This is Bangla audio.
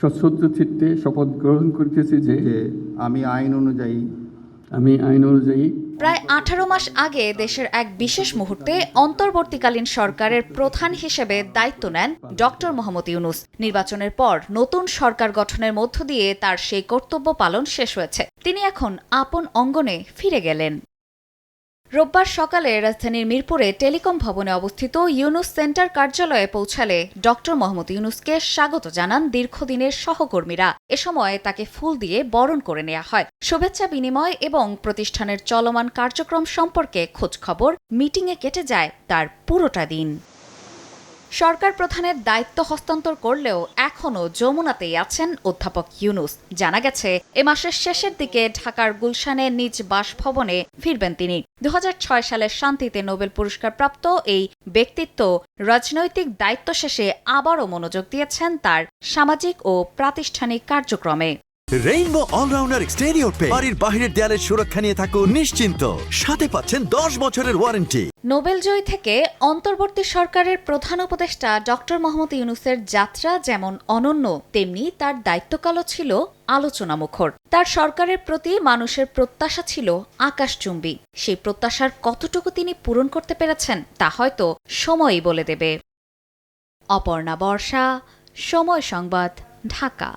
সশ্রদ্ধ চিত্তে শপথ গ্রহণ করিতেছি যে আমি আইন অনুযায়ী প্রায় 18 মাস আগে দেশের এক বিশেষ মুহূর্তে অন্তর্বর্তীকালীন সরকারের প্রধান হিসেবে দায়িত্ব নেন ডক্টর মোহাম্মদ ইউনূস। নির্বাচনের পর নতুন সরকার গঠনের মধ্য দিয়ে তার সেই কর্তব্য পালন শেষ হয়েছে। তিনি এখন আপন অঙ্গনে ফিরে গেলেন। রোববার সকালে রাজধানীর মিরপুরে টেলিকম ভবনে অবস্থিত ইউনূস সেন্টার কার্যালয়ে পৌঁছালে ডক্টর মোহাম্মদ ইউনূসকে স্বাগত জানান দীর্ঘদিনের সহকর্মীরা। এ সময় তাকে ফুল দিয়ে বরণ করে নেওয়া হয়। শুভেচ্ছা বিনিময় এবং প্রতিষ্ঠানের চলমান কার্যক্রম সম্পর্কে খোঁজখবর মিটিংয়ে কেটে যায় তার পুরোটা দিন। সরকার প্রধানের দায়িত্ব হস্তান্তর করলেও এখনও যমুনাতেই আছেন অধ্যাপক ইউনূস। জানা গেছে এ মাসের শেষের দিকে ঢাকার গুলশানে নিজ বাসভবনে ফিরবেন তিনি। 2006 সালে শান্তিতে নোবেল পুরস্কারপ্রাপ্ত এই ব্যক্তিত্ব রাজনৈতিক দায়িত্ব শেষে আবারও মনোযোগ দিয়েছেন তার সামাজিক ও প্রাতিষ্ঠানিক কার্যক্রমে। রেইনবো অলরাউন্ডার এক্সটেরিয়র পেইন্ট বাড়ির বাহিরের দেয়ালের সুরক্ষা নিয়ে থাকুন নিশ্চিন্ত। সাথে পাচ্ছেন 10 বছরের ওয়ারেন্টি। নোবেলজয়ী থেকে অন্তর্বর্তী সরকারের প্রধান উপদেষ্টা ডক্টর মোহাম্মদ ইউনূসের যাত্রা যেমন অনন্য, তেমনি তার দায়িত্বকালও ছিল আলোচনামুখর। তার সরকারের প্রতি মানুষের প্রত্যাশা ছিল আকাশচুম্বী। সেই প্রত্যাশার কতটুকু তিনি পূরণ করতে পেরেছেন তা হয়তো সময়ই বলে দেবে। অপর্ণা বর্ষা, সময় সংবাদ, ঢাকা।